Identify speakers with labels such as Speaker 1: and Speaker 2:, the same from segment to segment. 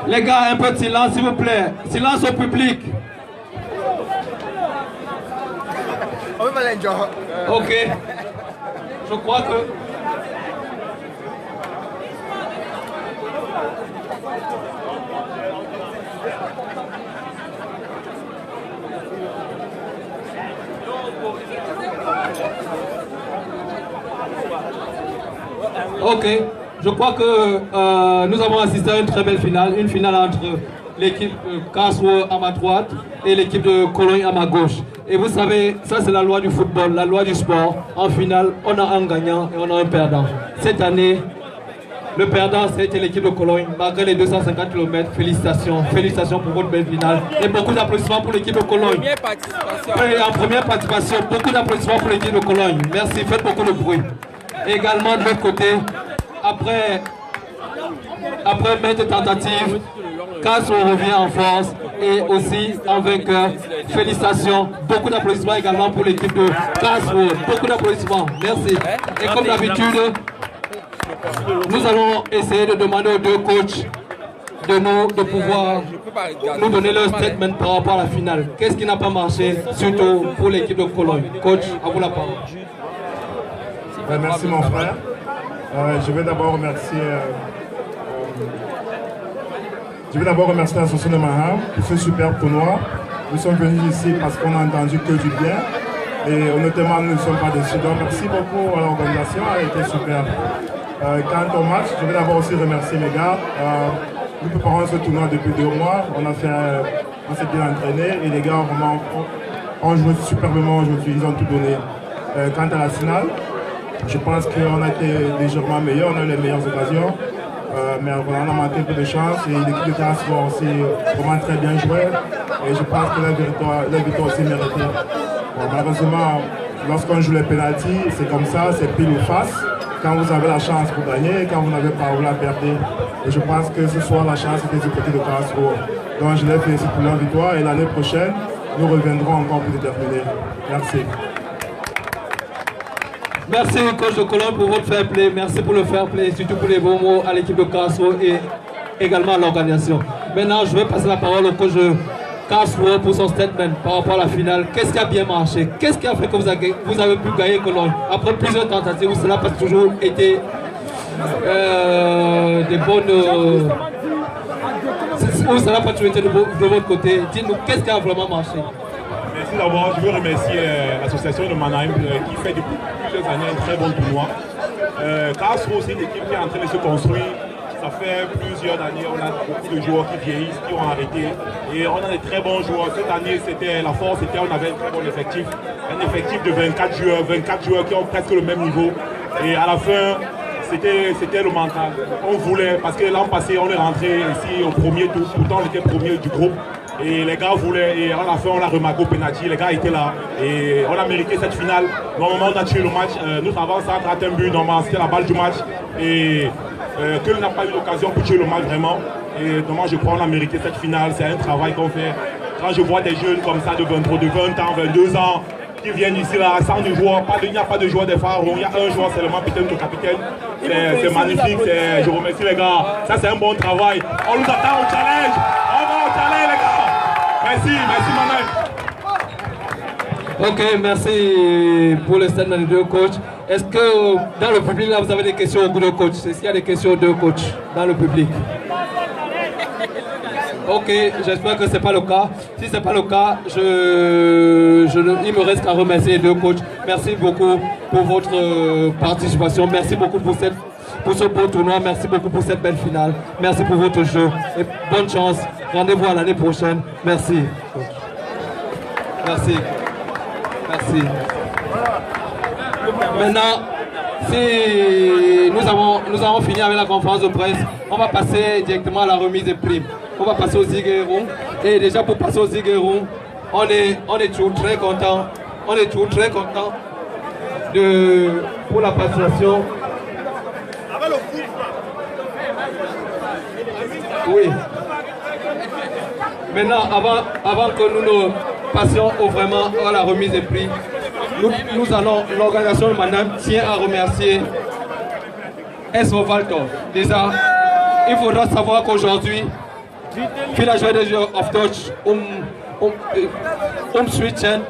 Speaker 1: Les gars, un peu de silence s'il vous plaît. Silence au public. Ok. Je crois que... Ok, je crois que nous avons assisté à une très belle finale, une finale entre l'équipe de Karlsruhe à ma droite et l'équipe de Cologne à ma gauche. Et vous savez, ça c'est la loi du football, la loi du sport. En finale, on a un gagnant et on a un perdant. Cette année, le perdant c'était l'équipe de Cologne, malgré les 250 km. Félicitations, félicitations pour votre belle finale. Et beaucoup d'applaudissements pour l'équipe de Cologne. Et en première participation, beaucoup d'applaudissements pour l'équipe de Cologne. Merci, faites beaucoup de bruit. Également de l'autre côté, après maintes tentatives, Karlsruhe revient en force et aussi en vainqueur. Félicitations, beaucoup d'applaudissements également pour l'équipe de Karlsruhe. Beaucoup d'applaudissements, merci. Et comme d'habitude, nous allons essayer de demander aux deux coachs de pouvoir nous donner leur statement par rapport à la finale. Qu'est-ce qui n'a pas marché, surtout pour l'équipe de Cologne. Coach, à vous la parole.
Speaker 2: Merci mon frère. Je vais d'abord remercier l'association de Maham pour ce super tournoi. Nous sommes venus ici parce qu'on a entendu que du bien et honnêtement nous ne sommes pas déçus. Donc merci beaucoup à l'organisation, elle a été super. Quant au match, je vais d'abord aussi remercier mes gars. Nous préparons ce tournoi depuis 2 mois. On s'est bien entraîné et les gars vraiment ont joué superbement aujourd'hui, ils ont tout donné. Quant à la finale, je pense qu'on a été légèrement meilleurs, on a eu les meilleures occasions, mais voilà, on a manqué un peu de chance et l'équipe de Karlsruhe a aussi vraiment très bien joué et je pense que la victoire aussi méritée. Bon, malheureusement, lorsqu'on joue les pénaltys, c'est comme ça, c'est pile ou face. Quand vous avez la chance pour gagner, quand vous n'avez pas, vous la perdez. Et je pense que ce soir, la chance était du côté de Karlsruhe. Donc je les félicite pour leur victoire et l'année prochaine, nous reviendrons encore plus déterminés. Merci.
Speaker 1: Merci coach de Cologne pour votre fair play, merci pour le fair play, surtout pour les bons mots à l'équipe de Karlsruhe et également à l'organisation. Maintenant, je vais passer la parole au coach de Karlsruhe pour son statement par rapport à la finale. Qu'est-ce qui a bien marché? Qu'est-ce qui a fait que vous avez pu gagner Cologne? Après plusieurs tentatives, où cela n'a pas toujours été des bonnes... où cela n'a pas toujours été de votre côté. Dites-nous, qu'est-ce qui a vraiment marché?
Speaker 2: Merci d'abord, je veux remercier l'association de Mannheim qui fait depuis plusieurs années un très bon tournoi. Karlsruhe, c'est une équipe qui est en train de se construire. Ça fait plusieurs années, on a beaucoup de joueurs qui vieillissent, qui ont arrêté. Et on a des très bons joueurs. Cette année, la force, on avait un très bon effectif. Un effectif de 24 joueurs qui ont presque le même niveau. Et à la fin, c'était le mental. On voulait, parce que l'an passé, on est rentré ici au premier tour. Pourtant, on était premier du groupe. Et les gars voulaient, et à la fin on a remarqué au penalty, les gars étaient là et on a mérité cette finale. Normalement on a tué le match, nous avons centre un but, normalement c'était la balle du match et que n'a pas eu l'occasion pour tuer le match vraiment. Et normalement je crois qu'on a mérité cette finale, c'est un travail qu'on fait. Quand je vois des jeunes comme ça de 20 ans, 22 ans qui viennent ici là sans de joueurs, il n'y a pas de joueurs des phares, il y a un joueur seulement, peut-être le capitaine. C'est magnifique, je remercie les gars, ça c'est un bon travail. On nous attend au challenge, on va au challenge les gars. Merci Maman.
Speaker 1: Ok, merci pour le statement des deux coachs. Est-ce que dans le public là vous avez des questions aux deux coachs? Est-ce qu'il y a des questions aux deux coachs dans le public? Ok, j'espère que ce n'est pas le cas. Si ce n'est pas le cas, il me reste qu'à remercier les deux coachs. Merci beaucoup pour votre participation. Merci beaucoup pour ce beau tournoi. Merci beaucoup pour cette belle finale. Merci pour votre jeu. Et bonne chance. Rendez-vous à l'année prochaine. Merci. Merci. Merci. Maintenant, si nous avons fini avec la conférence de presse, on va passer directement à la remise des primes. On va passer aux Ziguerons. Et déjà pour passer aux Ziguerons, on est toujours très content. On est toujours très content pour la participation. Oui. Maintenant, avant que nous ne passions vraiment à la remise des prix, l'organisation de Mannheim tient à remercier S.O. Walter. Déjà, il faudra savoir qu'aujourd'hui, Vielleicht werde ich auf Deutsch umswitchen.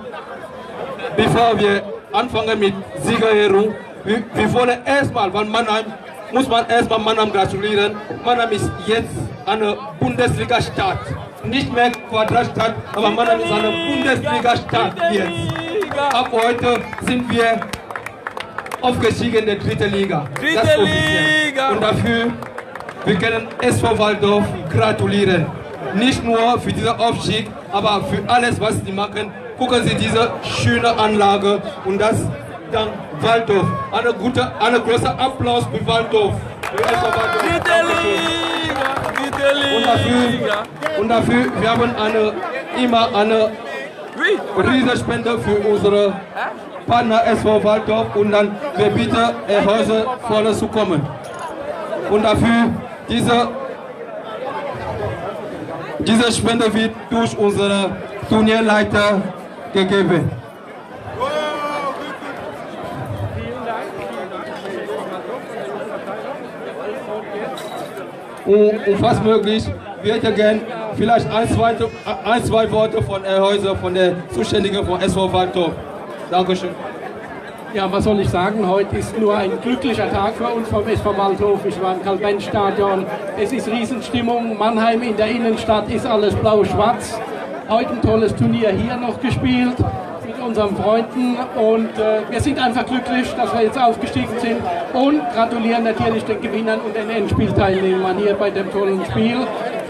Speaker 1: Bevor wir anfangen mit Siegerehrung, wir wollen erstmal, weil Mannheim, muss man erstmal Mannheim gratulieren. Mannheim ist jetzt eine Bundesliga-Stadt. Nicht mehr Quadratstadt, aber Mannheim ist eine Bundesliga-Stadt jetzt. Ab heute sind wir aufgestiegen in der dritten Liga.
Speaker 3: Dritte Liga!
Speaker 1: Und dafür, wir können SV Waldorf gratulieren. Nicht nur für diesen Aufstieg, aber für alles, was sie machen. Gucken Sie diese schöne Anlage und das dank Waldorf. Einen großen Applaus für Waldorf. Für SV Waldorf.
Speaker 3: Dritte Liga!
Speaker 1: Und dafür, wir haben immer eine Riesenspende für unsere Partner SV Waldorf und dann wir bitten Herr Häuser vorne zu kommen. Und dafür diese Spende wird durch unsere Turnierleiter gegeben. Und fast möglich, wir hätten gerne vielleicht ein, zwei Worte von Herrn Häuser, von der Zuständigen von SV Waldorf. Dankeschön.
Speaker 4: Ja, was soll ich sagen? Heute ist nur ein glücklicher Tag für uns vom SV Waldhof. Ich war im Karl-Benz-Stadion. Es ist Riesenstimmung. Mannheim in der Innenstadt ist alles blau-schwarz. Heute ein tolles Turnier hier noch gespielt mit unseren Freunden. Und wir sind einfach glücklich, dass wir jetzt aufgestiegen sind. Und gratulieren natürlich den Gewinnern und den Endspielteilnehmern hier bei dem tollen Spiel.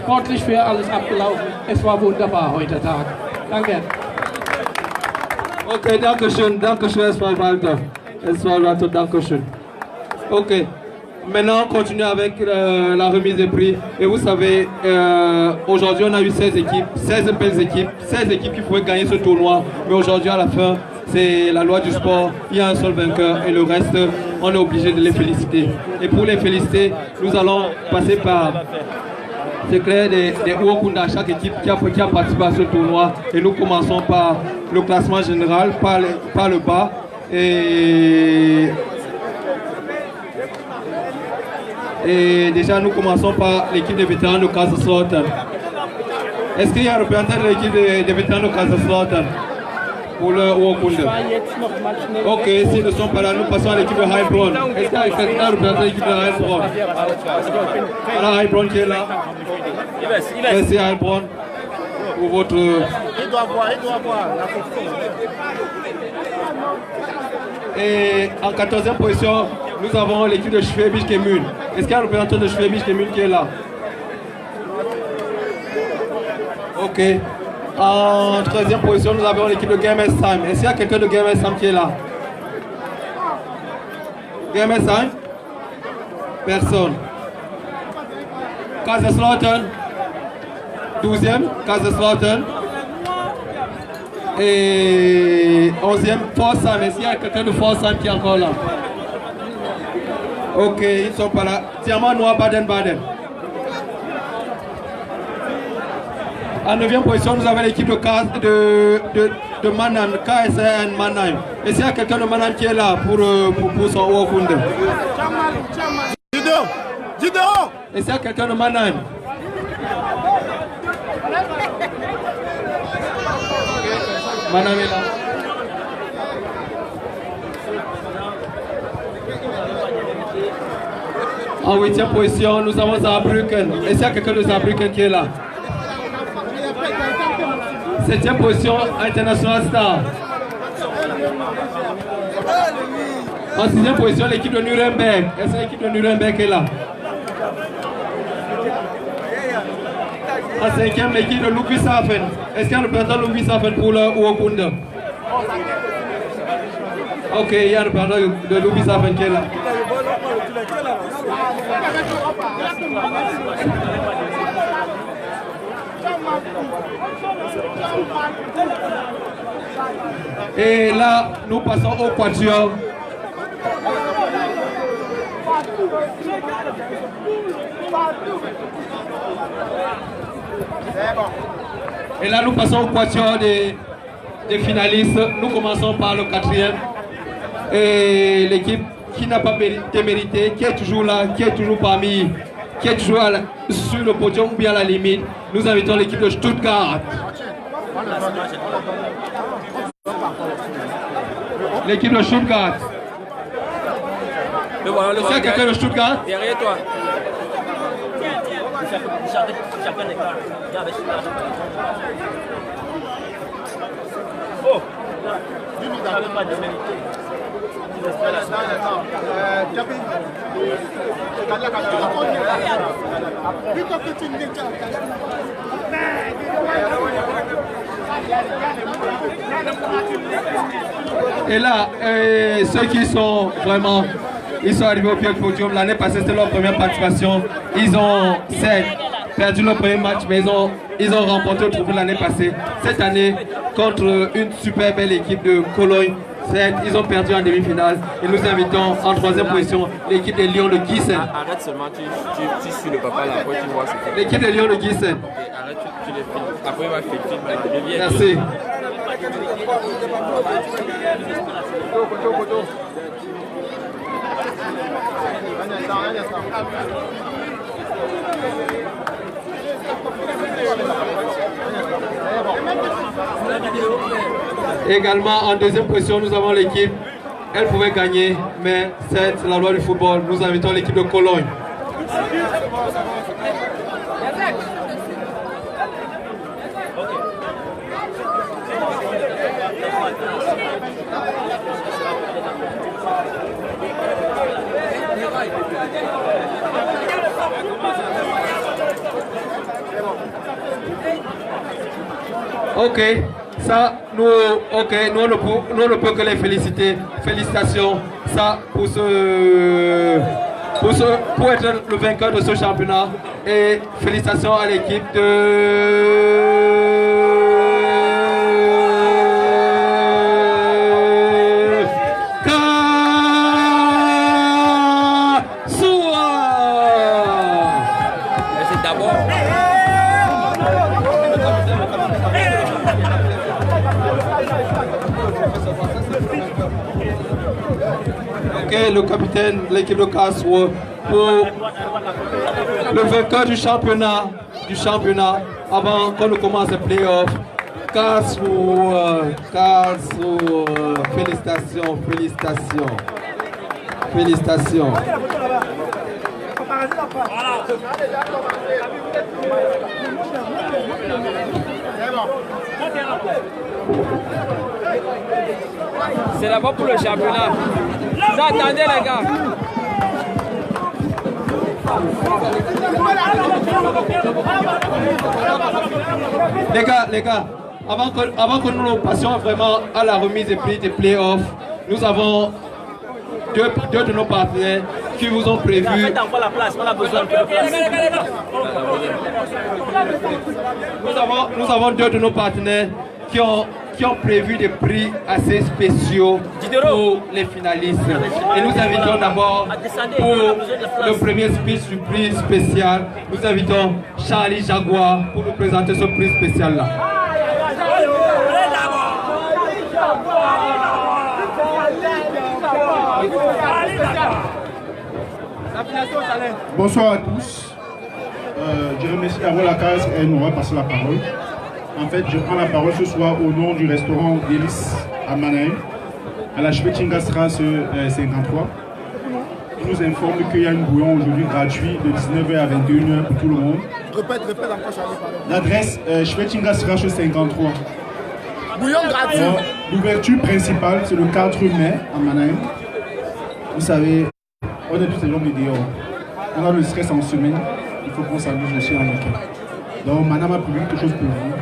Speaker 4: Sportlich für alles abgelaufen. Es war wunderbar heute Tag. Danke.
Speaker 1: Ok, dankeschön, dankeschön, SV Waldorf. SV Waldorf, dankeschön. Ok, maintenant on continue avec la remise des prix. Et vous savez, aujourd'hui on a eu 16 équipes, 16 belles équipes, 16 équipes qui pouvaient gagner ce tournoi. Mais aujourd'hui à la fin, c'est la loi du sport, il y a un seul vainqueur et le reste, on est obligé de les féliciter. Et pour les féliciter, nous allons passer par... C'est clair, des Uokunda, chaque équipe qui a participé à ce tournoi. Et nous commençons par le classement général, par le bas. Et déjà, nous commençons par l'équipe des vétérans de Kaiserslautern. Est-ce qu'il y a un représentant de l'équipe des vétérans de Kaiserslautern pour le Uokunda? Ok, s'ils ne sont pas là, nous passons à l'équipe de Heilbronn. Est-ce qu'il y a quelqu'un représentant de l'équipe de Heilbronn? Voilà Heilbronn qui est là. Merci Heilbronn pour votre...
Speaker 5: Il doit voir.
Speaker 1: Et en 14e position, nous avons l'équipe de Schwäbisch Gmünd. Est-ce qu'il y a un représentant de Schwäbisch Gmünd qui est là? Ok. En 13e position, nous avons l'équipe de Germersheim. Est-ce qu'il y a quelqu'un de Germersheim qui est là? Germersheim? Personne. Kaiserslautern, 12e, Kaiserslautern. Et 11e, Pforzheim. Est-ce qu'il y a quelqu'un de Pforzheim qui est encore là? Ok, ils ne sont pas là. Diamant Noir, Baden-Baden. En 9e position, nous avons l'équipe de Mannheim, KSN Mannheim. Est-ce qu'il y a quelqu'un de Mannheim qui est là pour son Uokunda? Est-ce qu'il y a quelqu'un de Mannheim? Mannheim est là. En 8e position, nous avons Saarbrücken. Est-ce qu'il y a quelqu'un de Saarbrücken qui est là? 7e position, International Star. En 6e position, l'équipe de Nuremberg. Est-ce que l'équipe de Nuremberg est là? En 5e, l'équipe de Ludwigshafen. Est-ce qu'il y a un représentant de Ludwigshafen pour le Uokunda? Ok, il y a un représentant de Ludwigshafen qui est là. Et là, nous passons au quatuor. Et là, nous passons au quatuor des finalistes. Nous commençons par le 4e. Et l'équipe qui n'a pas démérité, qui est toujours là, qui qui est toujours sur le podium ou bien à la limite, nous invitons l'équipe de Stuttgart. L'équipe de Stuttgart. C'est quelqu'un de Stuttgart?
Speaker 3: Derrière toi.
Speaker 5: Oh!
Speaker 1: Et là, ceux qui sont vraiment, ils sont arrivés au pied du podium. L'année passée, c'était leur première participation. Ils ont perdu leur premier match, mais ils ont remporté le trophée l'année passée. Cette année, contre une super belle équipe de Cologne, ils ont perdu en demi-finale. Et nous invitons en troisième position l'équipe des Lions de Gießen.
Speaker 3: Arrête seulement, tu suis le papa là, après tu vois ce que
Speaker 1: L'équipe des Lions de Gießen.
Speaker 3: arrête, tu les filmes. Après, il va filmer.
Speaker 1: Merci. Également en deuxième position, nous avons l'équipe. Elle pouvait gagner, mais c'est la loi du football. Nous invitons l'équipe de Cologne. Ok, ça, nous on ne peut que les féliciter. Félicitations, ça, pour être le vainqueur de ce championnat. Et félicitations à l'équipe de...
Speaker 3: C'est d'abord.
Speaker 1: Ok, le capitaine de l'équipe de Karlsruhe pour le vainqueur du championnat, avant qu'on ne commence les playoffs. Karlsruhe, félicitations.
Speaker 3: C'est d'abord pour le championnat. Vous attendez les gars.
Speaker 1: Les gars, avant que nous passions vraiment à la remise des prix des playoffs, nous avons deux de nos partenaires qui vous ont prévu.
Speaker 5: Faites encore la place, on a besoin de place.
Speaker 1: Nous avons deux de nos partenaires qui ont prévu des prix assez spéciaux pour les finalistes. Et nous invitons d'abord pour le premier speech du prix spécial, nous invitons Charlie Jaguar pour nous présenter ce prix spécial-là.
Speaker 6: Bonsoir à tous. Je remercie d'avoir la case et nous va passer la parole. En fait, je prends la parole ce soir au nom du restaurant Délice à Mannheim, à la Schwettingerstraße 53. Il nous informe qu'il y a une bouillon aujourd'hui gratuit de 19h à 21h pour tout le monde.
Speaker 5: Répète encore, Charlie.
Speaker 6: L'adresse Schwettingerstraße 53.
Speaker 5: Bouillon gratuit.
Speaker 6: L'ouverture principale, c'est le 4 mai à Mannheim. Vous savez, on est tous les gens de dehors. On a le stress en semaine, il faut qu'on s'amuse aussi en week-end. Donc, madame a prévu quelque chose pour vous.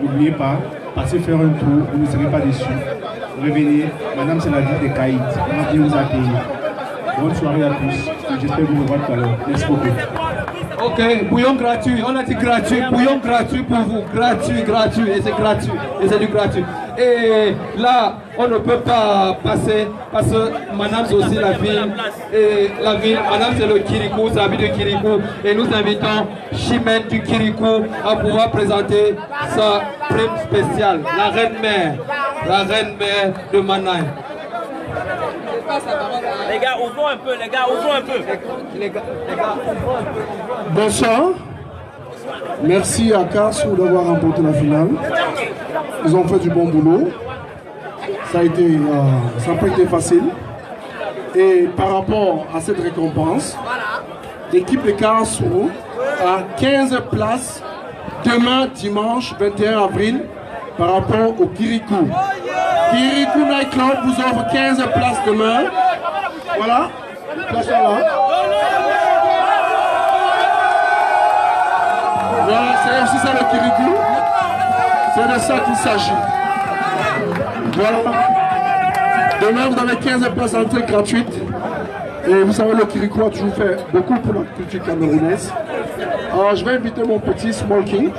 Speaker 6: N'oubliez pas, passez faire un tour, vous ne serez pas déçus. Revenez, madame, c'est la ville des Caïds. On va bien vous accueillir. Bonne soirée à tous. J'espère vous revoir tout à l'heure. Merci beaucoup.
Speaker 1: Ok, bouillon gratuit, on a dit gratuit, bouillon gratuit pour vous, gratuit, et c'est gratuit, et c'est du gratuit. Et là, on ne peut pas passer, parce que Madame c'est aussi la ville, et la ville, Madame c'est le Kirikou, c'est la ville de Kirikou, et nous invitons Chimène du Kirikou à pouvoir présenter sa prime spéciale, la reine mère de Mannheim.
Speaker 5: Les gars, ouvrons un peu, les gars, ouvrons un peu.
Speaker 7: Bonsoir. Merci à Karlsruhe d'avoir remporté la finale. Ils ont fait du bon boulot. Ça n'a pas été facile. Et par rapport à cette récompense, l'équipe de Karlsruhe a 15 places demain, dimanche 21 avril, par rapport au Kirikou. Kirikou Night Club vous offre 15 places demain. Voilà, place là. Voilà, c'est aussi ça le Kirikou. C'est de ça qu'il s'agit. Voilà. Demain, vous avez 15 places d'entrée gratuites. Et vous savez, le Kirikou a toujours fait beaucoup pour la culture camerounaise. Alors, je vais inviter mon petit Small King.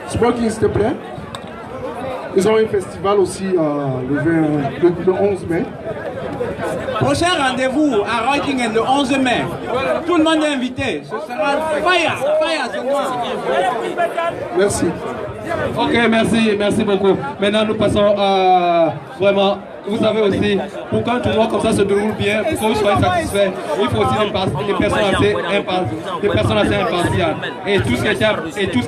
Speaker 7: Small King, s'il te plaît. Ils ont un festival aussi le 11 mai.
Speaker 8: Prochain rendez-vous à Reutingen le 11 mai. Tout le monde est invité. Ce sera fire ce mois.
Speaker 7: Merci.
Speaker 1: Ok, merci beaucoup. Maintenant, nous passons à vraiment. Vous savez aussi, pour qu'un tournoi comme ça se déroule bien, pour que vous soyez satisfait, il faut aussi des personnes assez impartiales. Et tout ce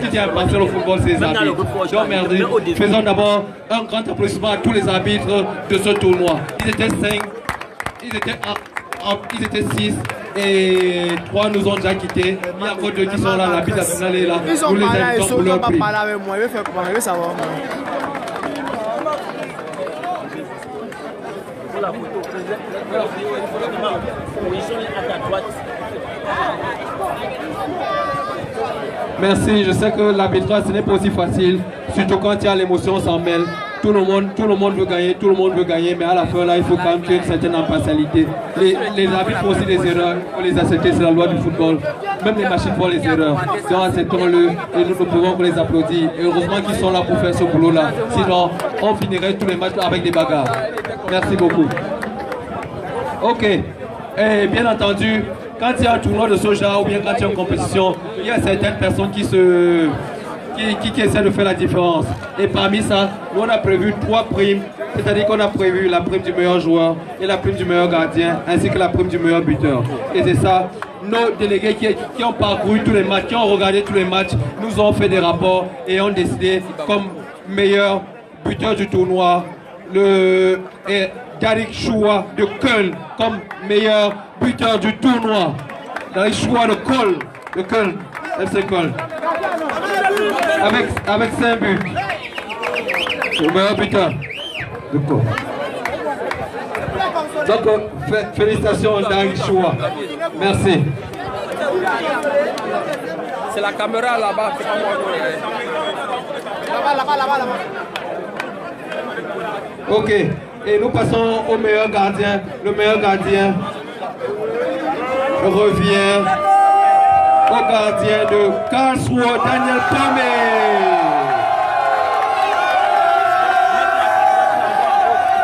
Speaker 1: qui tient impartial au football, c'est les arbitres. Donc merci. Faisons d'abord un grand applaudissement à tous les arbitres de ce tournoi. Ils étaient 5, ils étaient 6 et 3 nous ont déjà quittés. Il y a encore 2 qui sont là, l'arbitre national est là. Nous les invitons pour leur prix.
Speaker 5: parler avec moi, il veut faire comment, il veut savoir. La photo, à ta droite.
Speaker 1: Merci, je sais que l'arbitrage ce n'est pas aussi facile, surtout quand il y a l'émotion s'en mêle. Tout le monde veut gagner, mais à la fin là il faut quand même qu'il y ait une certaine impartialité. Les arbitres font aussi des erreurs, il faut les accepter, c'est la loi du football. Même les machines font les erreurs. Donc acceptons-le et nous ne pouvons que les applaudir. Et heureusement qu'ils sont là pour faire ce boulot là. Sinon on finirait tous les matchs avec des bagarres. Merci beaucoup. Ok. Et bien entendu, quand il y a un tournoi de ce genre ou bien quand il y a une compétition, il y a certaines personnes qui essaient de faire la différence. Et parmi ça, nous on a prévu 3 primes. C'est-à-dire qu'on a prévu la prime du meilleur joueur et la prime du meilleur gardien ainsi que la prime du meilleur buteur. Et c'est ça, nos délégués qui ont parcouru tous les matchs, qui ont regardé tous les matchs, nous ont fait des rapports et ont décidé comme meilleur buteur du tournoi, Darik Choua de Köln comme meilleur buteur du tournoi. Darik Choua de Köln, FC Köln. Avec 5 buts. Le meilleur buteur. Donc, félicitations Darik Choua. Merci.
Speaker 3: C'est la caméra là-bas. Là-bas.
Speaker 1: Ok, et nous passons au meilleur gardien. Le meilleur gardien revient au gardien de Karlsruhe, Daniel Pamé.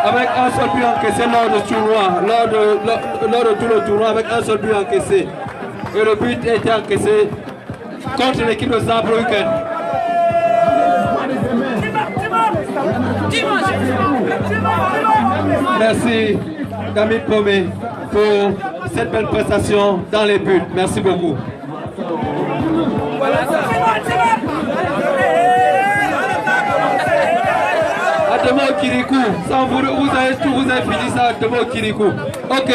Speaker 1: Avec un seul but encaissé lors de tournoi, lors de tout le tournoi, avec un seul but encaissé. Et le but a été encaissé contre l'équipe de Saarbrücken. Merci David Pomé pour cette belle prestation dans les buts. Merci beaucoup. À demain au Kirikou. Vous avez fini ça à demain au Kirikou. Ok.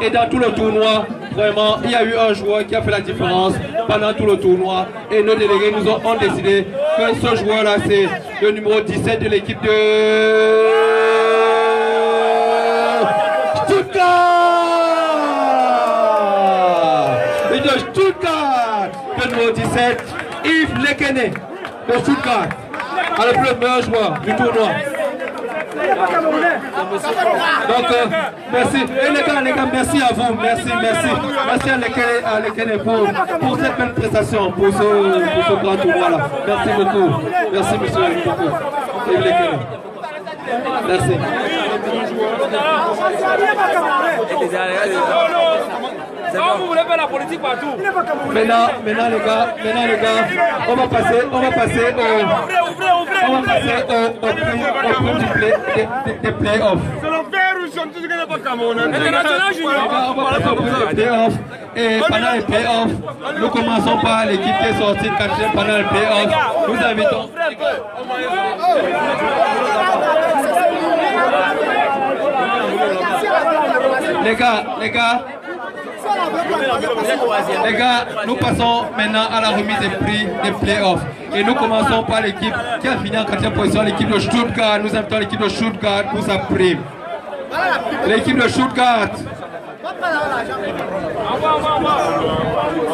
Speaker 1: Et dans tout le tournoi, vraiment, il y a eu un joueur qui a fait la différence pendant tout le tournoi. Et nos délégués nous ont décidé que ce joueur-là, c'est le numéro 17 de l'équipe de Stuttgart. Et de Stuttgart, le numéro 17, Yves Lekene de Stuttgart. Alors le meilleur joueur du tournoi. Donc, merci. Et les gars, merci à vous. Merci à Lekene pour cette belle prestation, pour ce grand tournoi-là. Merci beaucoup. Merci, monsieur Lekene. Merci.
Speaker 3: Vous voulez faire la politique partout.
Speaker 1: Maintenant les gars, on va passer au prix des play-offs.
Speaker 5: C'est le vert rouge.
Speaker 3: International junior.
Speaker 1: Playoff. Et pendant les playoffs, nous commençons par l'équipe qui est sortie quatrième pendant les playoffs. Nous invitons. Les gars, nous passons maintenant à la remise des prix des playoffs. Et nous commençons par l'équipe qui a fini en 4e position, l'équipe de Stuttgart. Nous invitons l'équipe de Stuttgart pour sa prime. L'équipe de Stuttgart.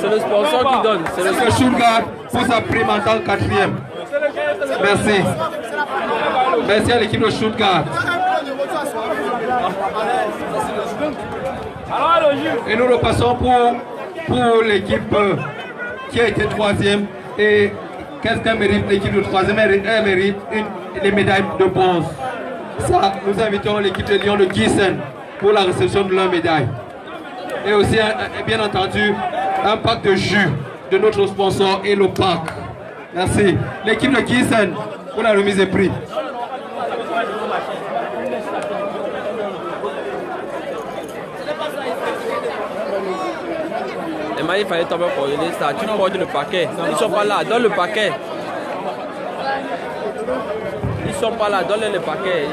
Speaker 3: C'est le sponsor qui donne.
Speaker 1: C'est le Stuttgart pour sa prime en tant que 4e. Merci. Merci à l'équipe de Stuttgart. Et nous repassons pour l'équipe qui a été 3e. Et qu'est-ce qu'elle mérite l'équipe de 3e? Elle mérite les médailles de bronze. Ça, nous invitons l'équipe de Lyon de Gießen pour la réception de leur médaille. Et aussi, bien entendu, un pack de jus de notre sponsor et le pack. Merci. L'équipe de Gießen pour la remise des prix.
Speaker 3: Il fallait tomber pour les stars. Tu portes le paquet. Ils ne sont pas là. Donne le paquet. Ils ne sont pas là. Donne le paquet.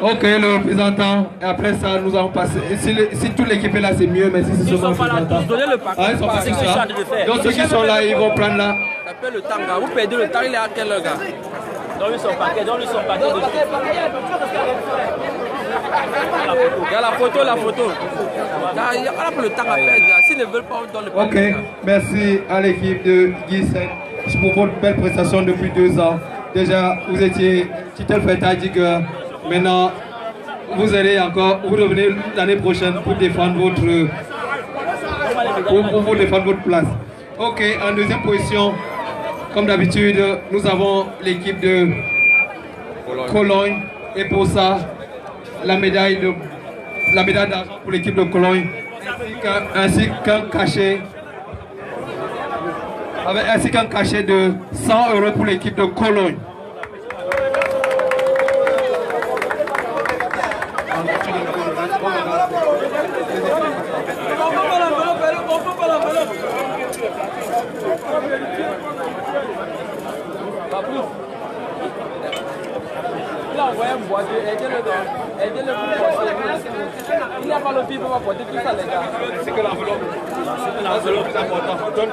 Speaker 1: Ok, le représentant. Et après ça, nous allons passer. Si toute l'équipe est là, c'est mieux. Mais si c'est seulement le représentant.
Speaker 3: Donnez le paquet.
Speaker 1: Ils sont pas là. Donc ceux qui sont là, ils vont prendre là.
Speaker 3: Appelle le temps, gars. Vous perdez le temps. Il est à quelle heure, gars? Donne-lui son paquet. Donne-lui son paquet. Regarde la photo, la photo. Il y a le temps à perdre. S'ils ne veulent pas, on donne le paquet.
Speaker 1: Ok, merci à l'équipe de Gießen pour votre belle prestation depuis 2 ans. Déjà, vous étiez titel Fetajiger. Maintenant, vous allez encore, vous revenez l'année prochaine pour défendre votre, pour défendre votre place. Ok, en 2e position, comme d'habitude, nous avons l'équipe de Cologne. Et pour ça, la médaille d'argent pour l'équipe de Cologne, ainsi qu'un cachet de 100 € pour l'équipe de Cologne.
Speaker 3: Il n'y a pas le fil pour apporter tout ça, les gars.
Speaker 1: C'est que l'enveloppe. L'enveloppe est importante.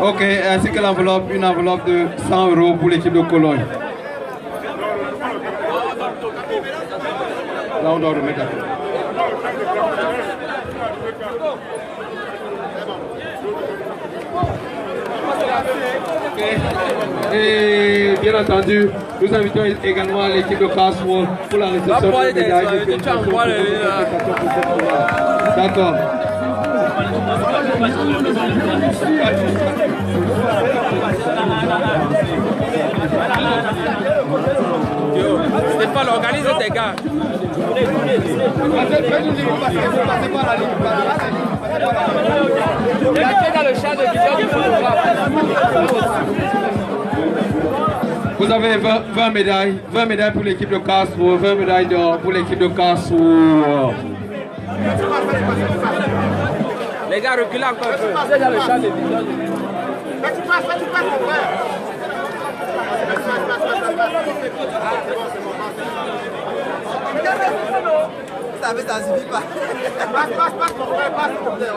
Speaker 1: Ok, ainsi que l'enveloppe, une enveloppe de 100 € pour l'équipe de Cologne. Là, on doit remettre la tête. Et bien entendu, nous invitons également l'équipe de Karlsruhe pour la réception de médailles. D'accord.
Speaker 3: Stéphane, organise tes gars. Dans le champ de vision du
Speaker 1: vous avez 20 médailles pour l'équipe de Karlsruhe, 20 médailles d'or pour l'équipe de Karlsruhe.
Speaker 3: Les gars, reculez encore un peu. Vous êtes dans le champ de vision.
Speaker 9: Tu passes, mon frère. Ça suffit pas. Passe, mon frère, passe, mon frère.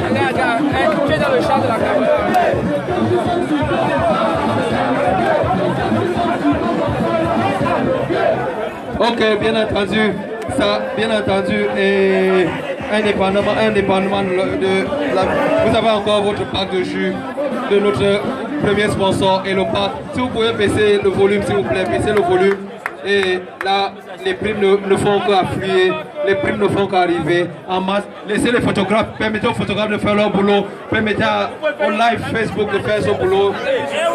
Speaker 3: Regarde, tu es dans le champ de la caméra.
Speaker 1: Ok, bien entendu, et indépendamment de la... Vous avez encore votre pack de jus de notre premier sponsor et le pack. Si vous pouvez baisser le volume, s'il vous plaît, baissez le volume. Et là, les primes ne font qu'affluer les primes ne font qu'arriver en masse. Laissez les photographes, permettez aux photographes de faire leur boulot, permettez au live Facebook de faire son boulot,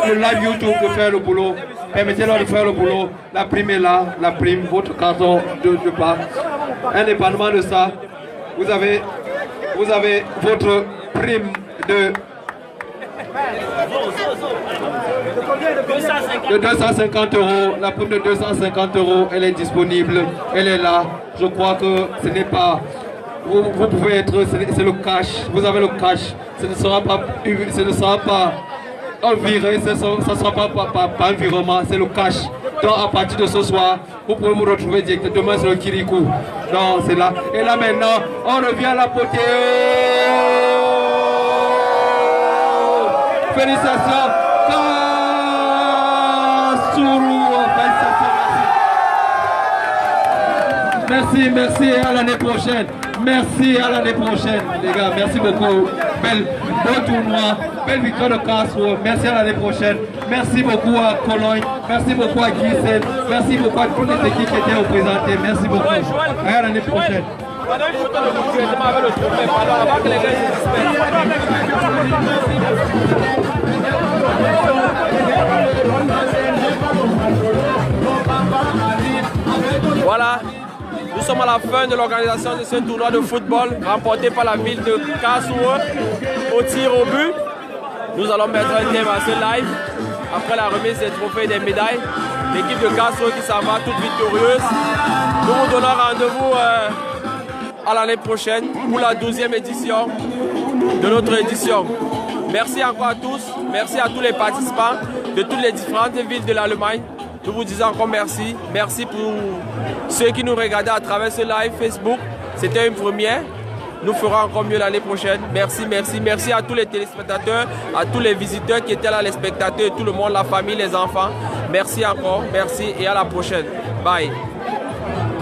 Speaker 1: le live YouTube de faire le boulot, permettez-leur de faire le boulot. La prime est là, la prime, votre carton de part. Indépendamment de ça, vous avez votre prime de 250 €, la prime de 250 €, elle est disponible, elle est là. Je crois que ce n'est pas, vous pouvez être, c'est le cash, vous avez le cash, ce ne sera pas un viré, ce ne sera pas un virement, c'est le cash. Donc à partir de ce soir, vous pouvez me retrouver directement, demain c'est le Kirikou. Donc c'est là. Et là maintenant, on revient à la potée. Félicitations, Kassourou. Merci, merci, à l'année prochaine. Merci, à l'année prochaine, les gars. Merci beaucoup. Bon tournoi, belle victoire de Kassourou. Merci, à l'année prochaine. Merci beaucoup à Cologne. Merci beaucoup à Guysen. Merci beaucoup à toutes les équipes qui étaient représentées. Merci beaucoup. À l'année prochaine.
Speaker 3: Voilà, nous sommes à la fin de l'organisation de ce tournoi de football remporté par la ville de Kassourou au tir au but. Nous allons mettre un thème à ce live après la remise des trophées et des médailles. L'équipe de Kassourou qui s'en va toute victorieuse. Nous vous donnons rendez-vous à l'année prochaine pour la 12e édition de notre édition. Merci encore à tous, merci à tous les participants de toutes les différentes villes de l'Allemagne. Nous vous disons encore merci. Merci pour ceux qui nous regardaient à travers ce live Facebook. C'était une première. Nous ferons encore mieux l'année prochaine. Merci, merci, merci à tous les téléspectateurs, à tous les visiteurs qui étaient là, les spectateurs, tout le monde, la famille, les enfants. Merci encore, merci et à la prochaine. Bye.